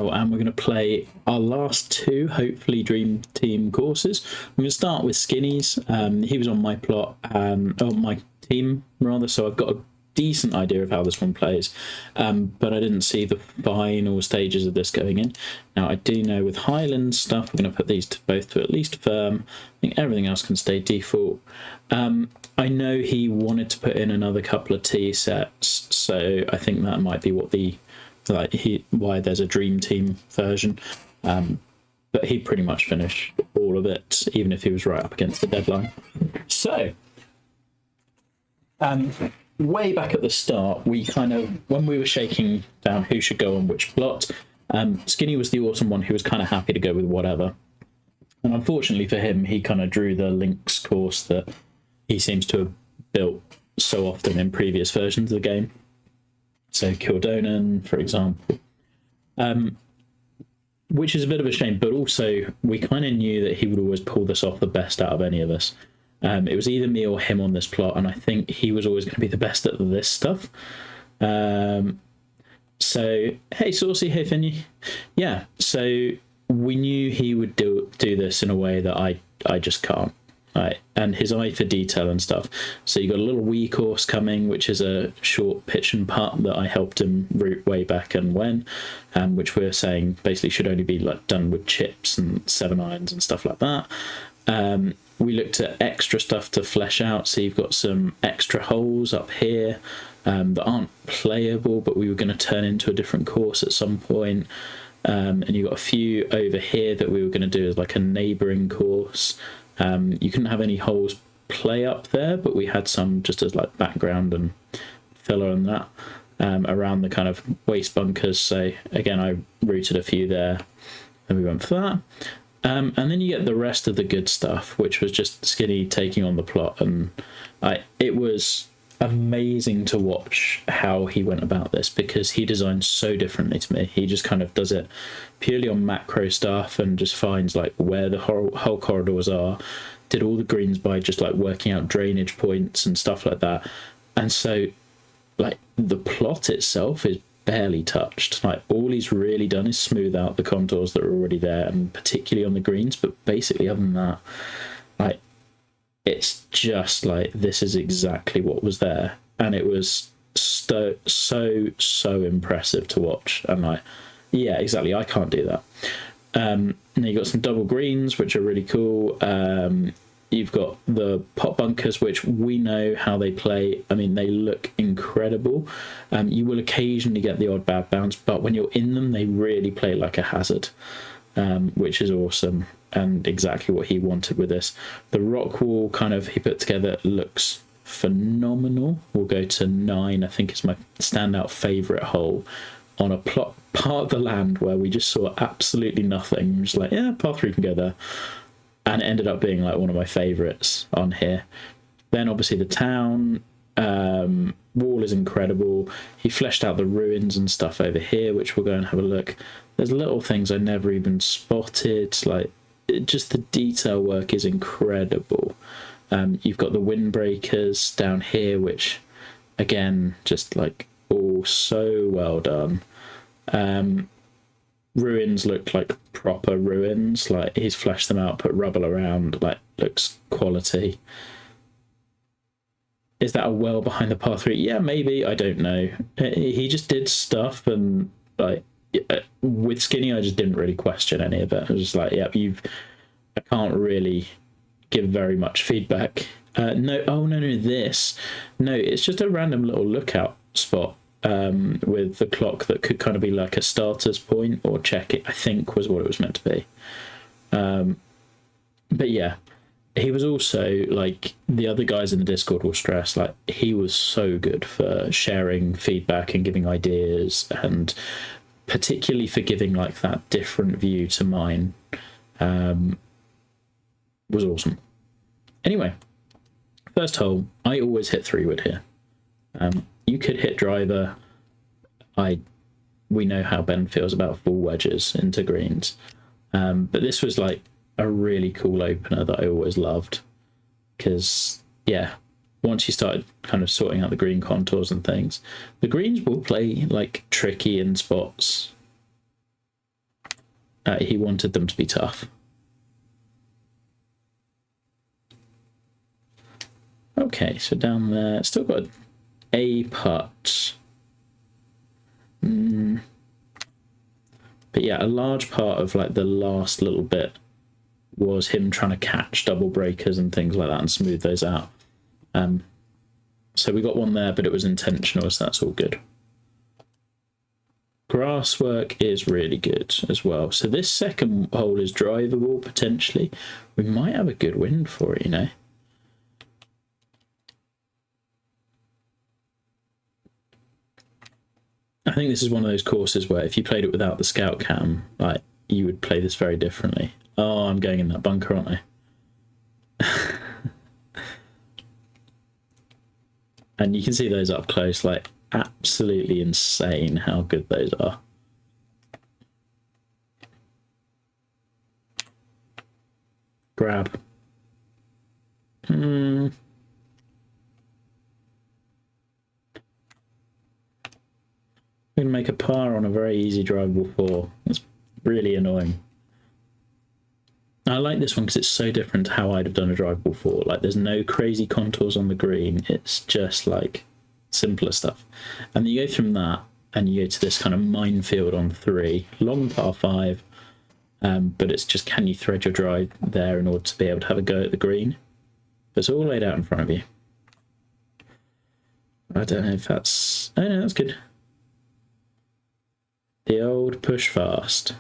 now, and we're going to play our last two, hopefully, Dream Team courses. I'm going to start with Skinny's. He was on my plot, on my team, rather, so I've got a decent idea of how this one plays, but I didn't see the final stages of this going in. Now, I do know with Highland stuff, we're going to put these both to at least firm. I think everything else can stay default. I know he wanted to put in another couple of T sets, so I think that might be what why there's a Dream Team version. But he pretty much finished all of it, even if he was right up against the deadline. So, way back at the start, we when we were shaking down who should go on which plot, Skinny was the awesome one who was kind of happy to go with whatever. And unfortunately for him, he kind of drew the Lynx course that he seems to have built so often in previous versions of the game. So Doonagan, for example. Which is a bit of a shame, but also we kind of knew that he would always pull this off the best out of any of us. It was either me or him on this plot, and I think he was always going to be the best at this stuff. So, hey, Saucy, hey, Finny. Yeah, so we knew he would do this in a way that I just can't. Right, and his eye for detail and stuff. So you got a little wee course coming, which is a short pitch and putt that I helped him route way back and when, which we're saying basically should only be like done with chips and 7-irons and stuff like that. We looked at extra stuff to flesh out. So you've got some extra holes up here that aren't playable, but we were going to turn into a different course at some point. And you've got a few over here that we were going to do as like a neighbouring course. You couldn't have any holes play up there, but we had some just as like background and filler and that around the kind of waste bunkers. So again, I routed a few there and we went for that. And then you get the rest of the good stuff, which was just Skinny taking on the plot. And it was amazing to watch how he went about this, because he designs so differently to me. He just kind of does it purely on macro stuff and just finds like where the whole corridors are, did all the greens by just like working out drainage points and stuff like that. And so like the plot itself is barely touched. Like all he's really done is smooth out the contours that are already there, and particularly on the greens, but basically other than that, like it's just like this is exactly what was there, and it was so impressive to watch. And like, yeah, exactly, I can't do that. And then you got some double greens, which are really cool. You've got the pot bunkers, which we know how they play. I mean, they look incredible. You will occasionally get the odd bad bounce, but when you're in them, they really play like a hazard, which is awesome and exactly what he wanted with this. The rock wall kind of he put together looks phenomenal. We'll go to 9, I think is my standout favourite hole on a part of the land where we just saw absolutely nothing. We're just like, yeah, path 3 can go there. And it ended up being like one of my favourites on here. Then obviously the town wall is incredible. He fleshed out the ruins and stuff over here, which we'll go and have a look. There's little things I never even spotted. Like just the detail work is incredible. You've got the windbreakers down here, which again, just like all so well done. Ruins look like proper ruins. Like he's fleshed them out, put rubble around, like looks quality. Is that a well behind the path 3? Yeah, maybe. I don't know. He just did stuff, and like with Skinny, I just didn't really question any of it. I was just like, yep, I can't really give very much feedback. No, this. No, it's just a random little lookout spot with the clock that could kind of be like a starter's point or check it, I think was what it was meant to be. But yeah, he was also like the other guys in the Discord will stress, like he was so good for sharing feedback and giving ideas, and particularly for giving like that different view to mine. Was awesome. Anyway, first hole, I always hit 3-wood here. You could hit driver. We know how Ben feels about full wedges into greens. But this was like a really cool opener that I always loved. Because, yeah, once you started kind of sorting out the green contours and things, the greens will play like tricky in spots He wanted them to be tough. Okay, so down there, still got a putt. But yeah, a large part of like the last little bit was him trying to catch double breakers and things like that and smooth those out. So we got one there, but it was intentional, so that's all good. Grass work is really good as well. So this second hole is drivable, potentially. We might have a good wind for it, you know. I think this is one of those courses where if you played it without the scout cam, like, you would play this very differently. Oh, I'm going in that bunker, aren't I? And you can see those up close, like, absolutely insane how good those are. Grab. We're going to make a par on a very easy drivable 4. That's really annoying. I like this one because it's so different to how I'd have done a drivable 4. Like, there's no crazy contours on the green. It's just like simpler stuff. And you go from that and you go to this kind of minefield on 3, long par 5. But it's just, can you thread your drive there in order to be able to have a go at the green? But it's all laid out in front of you. I don't know if that's... Oh no, that's good. The old push fast.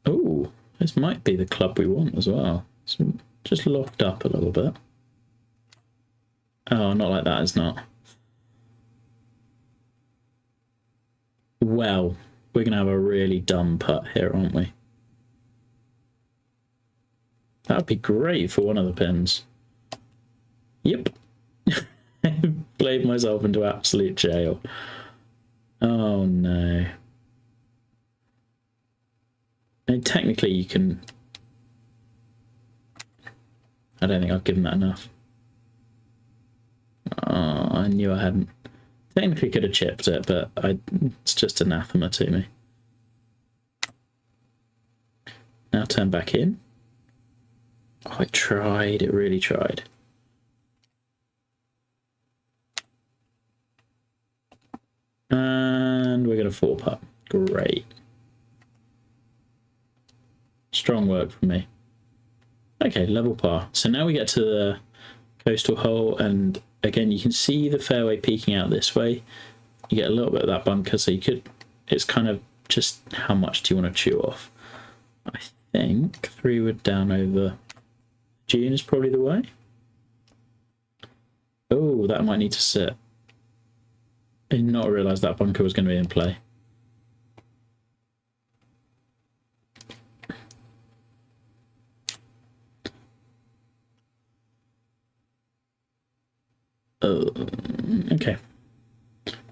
Oh, this might be the club we want as well. It's just locked up a little bit. Oh, not like that, it's not. Well, we're going to have a really dumb putt here, aren't we? That would be great for one of the pins. Yep. Played myself into absolute jail. Oh no. And technically you can... I don't think I've given that enough. Oh, I knew I hadn't. Technically could have chipped it, but it's just anathema to me. Now turn back in. Oh, it tried, it really tried. And we're going to 4-putt. Great. Strong work from me. Okay, level par. So now we get to the coastal hole, and again, you can see the fairway peeking out this way. You get a little bit of that bunker, so you could... It's kind of just how much do you want to chew off. I think 3 wood down over June is probably the way. Oh, that might need to sit. I did not realise that bunker was going to be in play. Okay.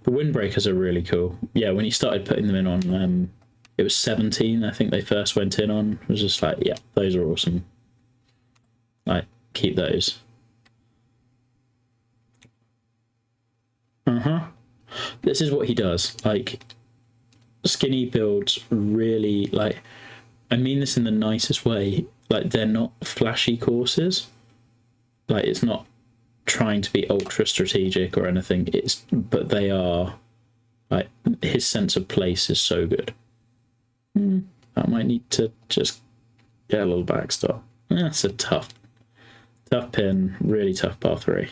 The windbreakers are really cool. Yeah, when you started putting them in on, it was 17, I think they first went in on. It was just like, yeah, those are awesome. Like, keep those. This is what he does. Like, Skinny builds really, like, I mean this in the nicest way. Like, they're not flashy courses. Like, it's not trying to be ultra strategic or anything. But they are, like, his sense of place is so good. I might need to just get a little backstop. That's a tough pin, really tough par 3.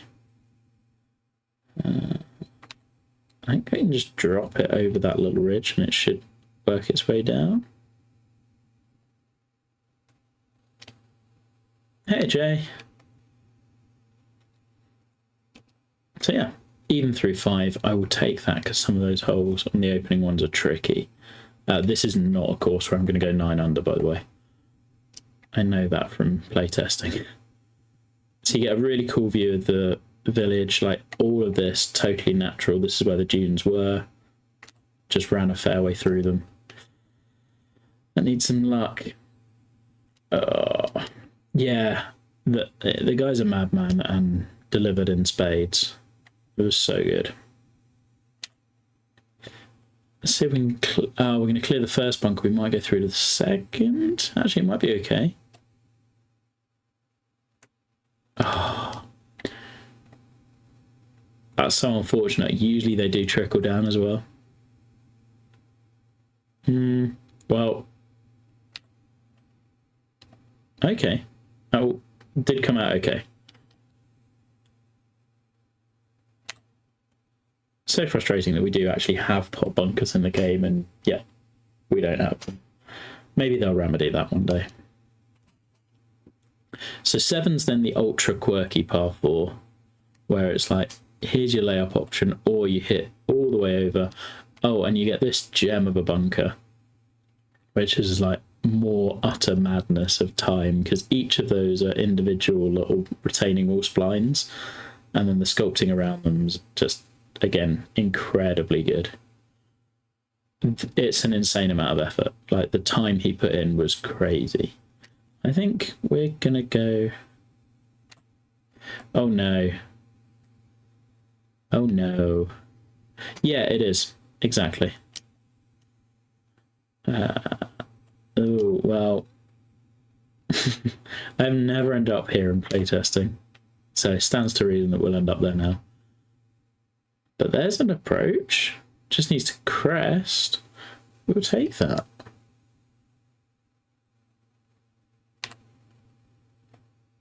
I think I can just drop it over that little ridge and it should work its way down. Hey, Jay. So yeah, even through 5, I will take that because some of those holes on the opening ones are tricky. This is not a course where I'm going to go 9 under, by the way. I know that from playtesting. So you get a really cool view of the village, like all of this totally natural. This is where the dunes were. Just ran a fairway through them. I need some luck. Yeah, the guy's a madman and delivered in spades. It was so good. Let's see if we can. We're going to clear the first bunker. We might go through to the second. Actually, it might be okay. Oh, that's so unfortunate. Usually they do trickle down as well. Well. Okay. Oh, did come out okay. So frustrating that we do actually have pot bunkers in the game, and yeah, we don't have them. Maybe they'll remedy that one day. So 7's then the ultra quirky par 4, where it's like, here's your layup option, or you hit all the way over. Oh, and you get this gem of a bunker, which is like more utter madness of time, because each of those are individual little retaining wall splines, and then the sculpting around them is just, again, incredibly good. It's an insane amount of effort. Like, the time he put in was crazy. I think we're gonna go... Oh no. Oh no. Yeah, it is. Exactly. Oh, well. I've never ended up here in playtesting, so it stands to reason that we'll end up there now. But there's an approach. Just needs to crest. We'll take that.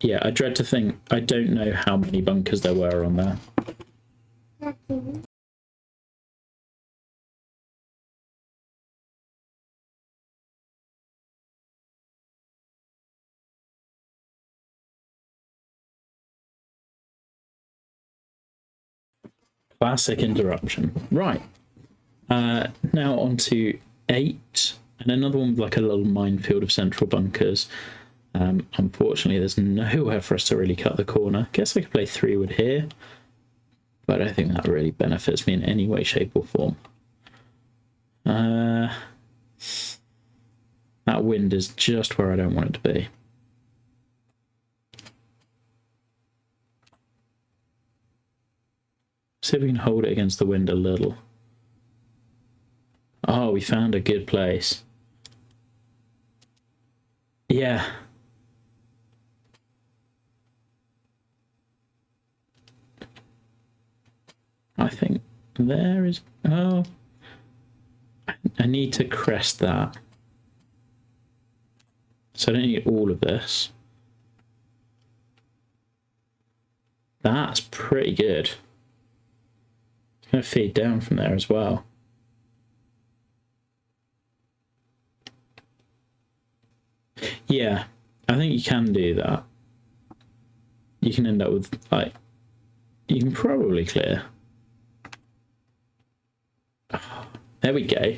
Yeah, I dread to think. I don't know how many bunkers there were on there. Classic interruption. Right. Now on to 8, and another one with like a little minefield of central bunkers. Unfortunately, there's nowhere for us to really cut the corner. Guess I could play 3 wood here, but I don't think that really benefits me in any way, shape, or form. That wind is just where I don't want it to be. See if we can hold it against the wind a little. Oh, we found a good place. Yeah. I think there is... Oh. I need to crest that. So I don't need all of this. That's pretty good. It's going to feed down from there as well. Yeah, I think you can do that. You can end up with, like, you can probably clear. Oh, there we go.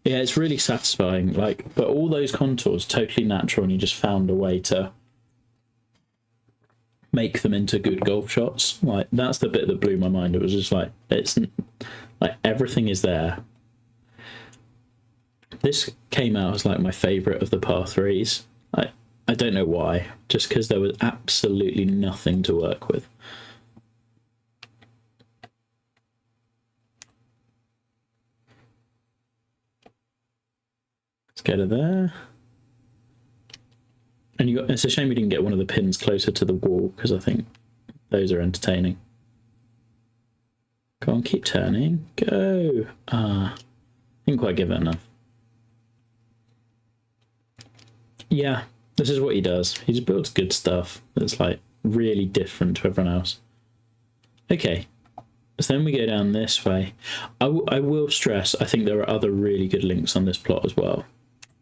Yeah, it's really satisfying. Like, but all those contours totally natural, and you just found a way to make them into good golf shots. Like, that's the bit that blew my mind. It was just like, it's like everything is there. This came out as like my favourite of the par 3s. I don't know why, just because there was absolutely nothing to work with. Let's get it there. And you got, it's a shame we didn't get one of the pins closer to the wall, because I think those are entertaining. Go on, keep turning. Go. Didn't quite give it enough. Yeah, this is what he does. He just builds good stuff that's like really different to everyone else. Okay, so then we go down this way. I will stress, I think there are other really good links on this plot as well.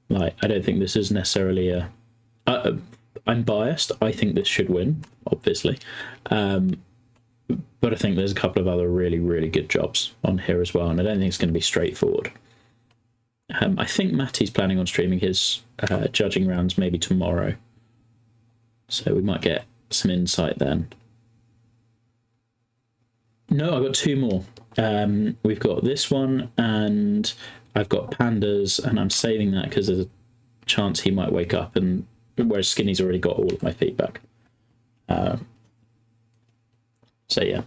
Like, I don't think this is necessarily a... I'm biased. I think this should win, obviously. But I think there's a couple of other really, really good jobs on here as well, and I don't think it's going to be straightforward. I think Matty's planning on streaming his judging rounds maybe tomorrow, so we might get some insight then. No, I've got 2 more. We've got this one, and I've got Pandas, and I'm saving that because there's a chance he might wake up, and whereas Skinny's already got all of my feedback. So yeah.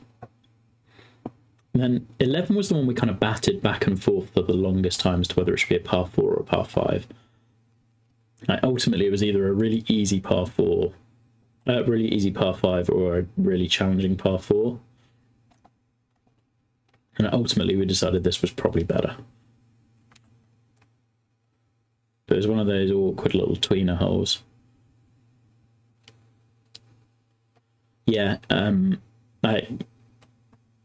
And then 11 was the one we kind of batted back and forth for the longest time as to whether it should be a par 4 or a par 5. Like, ultimately, it was either a really easy par 4, really easy par 5, or a really challenging par 4. And ultimately, we decided this was probably better. But it was one of those awkward little tweener holes. Yeah,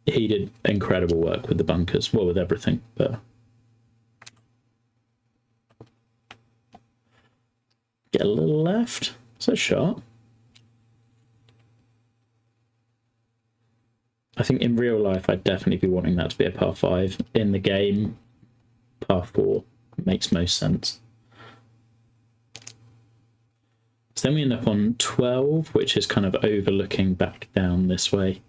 he did incredible work with the bunkers, well, with everything, but get a little left. Is that a shot? I think in real life, I'd definitely be wanting that to be a par 5. In the game, par 4 makes most sense. So then we end up on 12, which is kind of overlooking back down this way.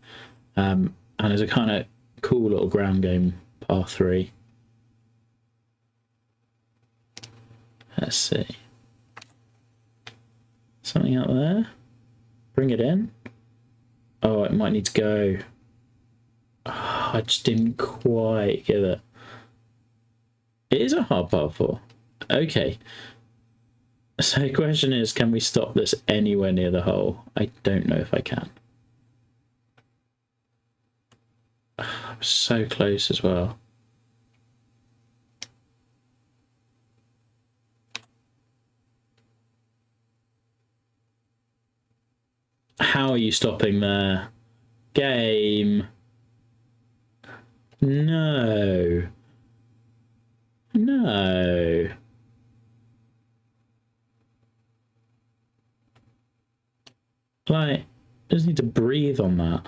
And there's a kind of cool little ground game, par 3. Let's see. Something out there. Bring it in. Oh, it might need to go. Oh, I just didn't quite get it. It is a hard par 4. Okay. So the question is, can we stop this anywhere near the hole? I don't know if I can. I'm so close as well. How are you stopping there? Game. No. No. Like, I just need to breathe on that.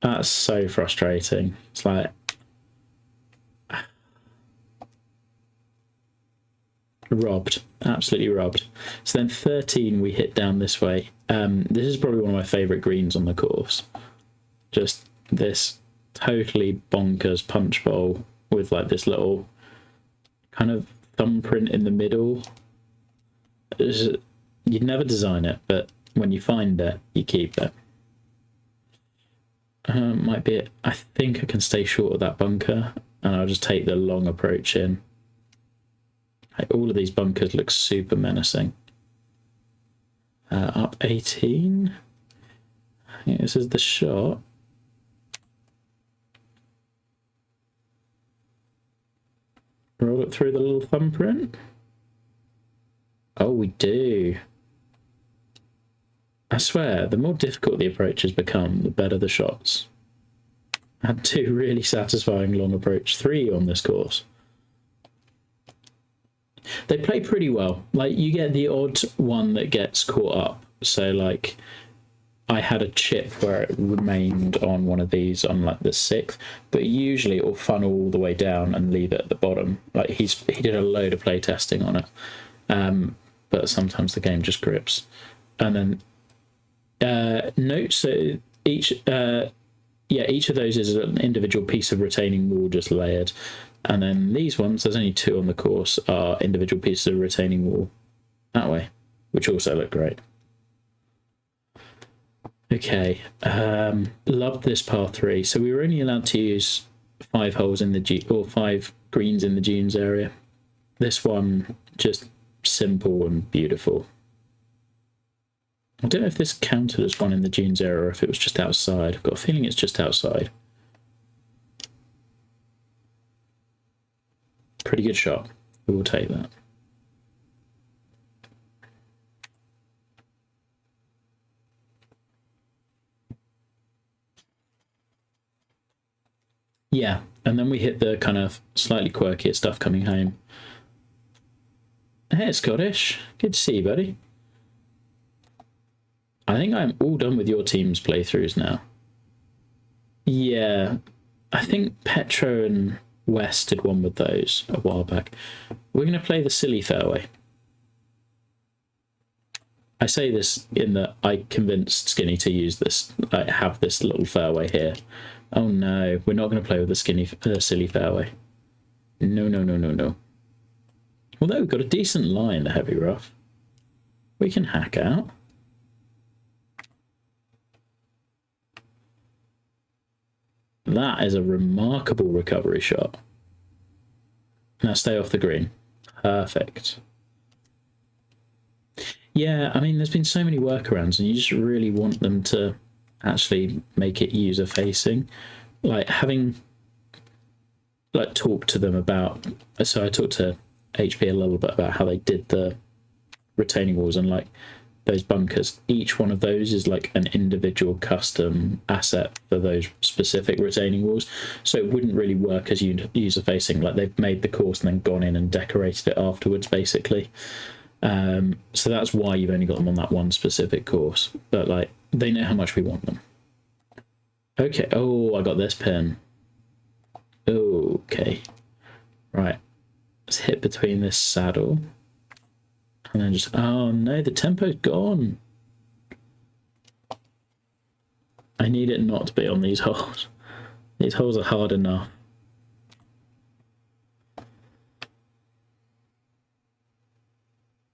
That's so frustrating. It's like... robbed. Absolutely robbed. So then 13 we hit down this way. This is probably one of my favourite greens on the course. Just this totally bonkers punch bowl with like this little kind of thumbprint in the middle. You'd never design it, but when you find it, you keep it. Might be it. I think I can stay short of that bunker, and I'll just take the long approach in. Like, all of these bunkers look super menacing. Up 18. I think this is the shot. Roll it through the little thumbprint. Oh, we do. I swear, the more difficult the approaches become, the better the shots. I had 2 really satisfying long approach 3 on this course. They play pretty well. Like, you get the odd one that gets caught up. So, like, I had a chip where it remained on one of these on, like, the 6th. But usually it will funnel all the way down and leave it at the bottom. Like, he did a load of play testing on it. But sometimes the game just grips. And then... note, so each of those is an individual piece of retaining wall just layered, and then these ones, there's only 2 on the course, are individual pieces of retaining wall that way, which also look great. Okay, loved this par 3. So we were only allowed to use 5 holes in the or 5 greens in the dunes area. This one just simple and beautiful. I don't know if this counted as one in the dunes area or if it was just outside. I've got a feeling it's just outside. Pretty good shot. We will take that. Yeah, and then we hit the kind of slightly quirkier stuff coming home. Hey, Scottish. Good to see you, buddy. I think I'm all done with your team's playthroughs now. Yeah, I think Petro and West did one with those a while back. We're going to play the silly fairway. I say this in that I convinced Skinny to use this, have this little fairway here. Oh no, we're not going to play with the silly fairway. No, no, no, no, no. Although we've got a decent lie in the heavy rough. we can hack out. That is a remarkable recovery shot. Now stay off the green. Perfect. Yeah, I mean, there's been so many workarounds, and you just really want them to actually make it user-facing. Like, having, like, talked to them about... So I talked to HP a little bit about how they did the retaining walls, and, like, those bunkers. Each one of those is, like, an individual custom asset for those specific retaining walls. So it wouldn't really work as user-facing. Like, they've made the course and then gone in and decorated it afterwards, basically. So that's why you've only got them on that one specific course. But, like, they know how much we want them. Okay. Oh, I got this pin. Okay. Right. Let's hit between this saddle. And then just... Oh, no, the tempo's gone. I need it not to be on these holes. These holes are hard enough.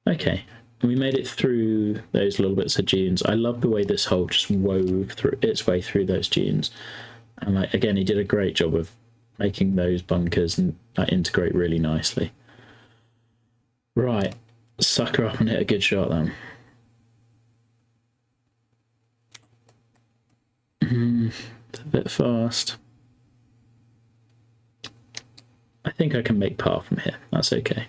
Okay. We made it through those little bits of dunes. I love the way this hole just wove through its way through those dunes. And like, again, he did a great job of making those bunkers and integrate really nicely. Right, sucker up and hit a good shot then. It's a bit fast. I think I can make par from here. That's okay.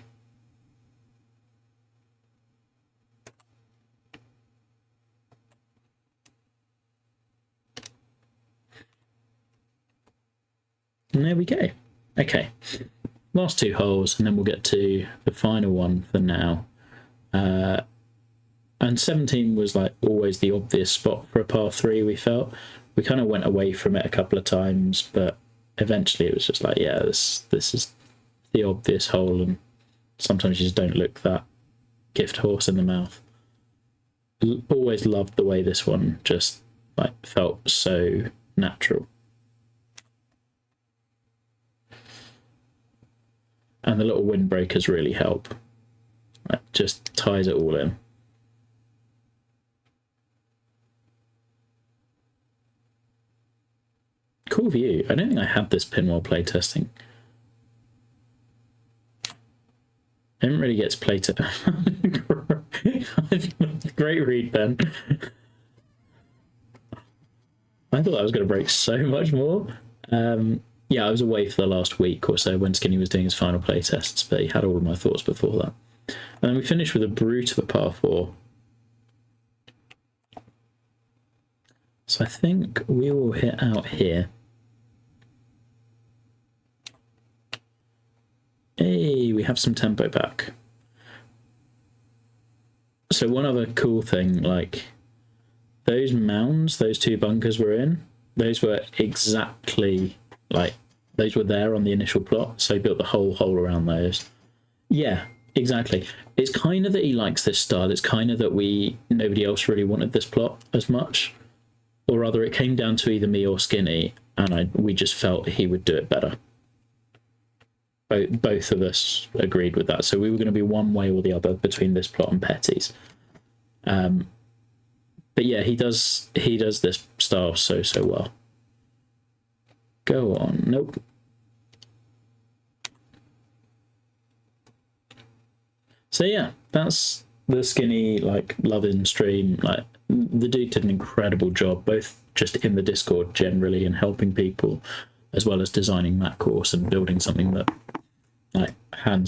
And there we go. Okay, last two holes, and then we'll get to the final one for now. And 17 was like always the obvious spot for a par 3, we felt. We kind of went away from it a couple of times, but eventually it was just like, yeah, this is the obvious hole, and sometimes you just don't look that gift horse in the mouth. Always loved the way this one just like felt so natural. And the little windbreakers really help. It just ties it all in. Cool view. I don't think I had this pin while playtesting. I didn't really get to play test. Great read, Ben. I thought I was going to break so much more. Yeah, I was away for the last week or so when Skinny was doing his final play tests, but he had all of my thoughts before that. And then we finished with a brute of a par 4. So I think we will hit out here. Hey, we have some tempo back. So one other cool thing, like those mounds, those two bunkers we're in, those were exactly... like, those were there on the initial plot, so he built the whole hole around those. Yeah, exactly. It's kind of that he likes this style. It's kind of that nobody else really wanted this plot as much. Or rather, it came down to either me or Skinny, and we just felt he would do it better. Both of us agreed with that. So we were going to be one way or the other between this plot and Petty's. But yeah, he does this style so well. Go on. Nope. So yeah, that's the Skinny like loving stream. Like the dude did an incredible job, both just in the Discord generally and helping people, as well as designing that course and building something that like hands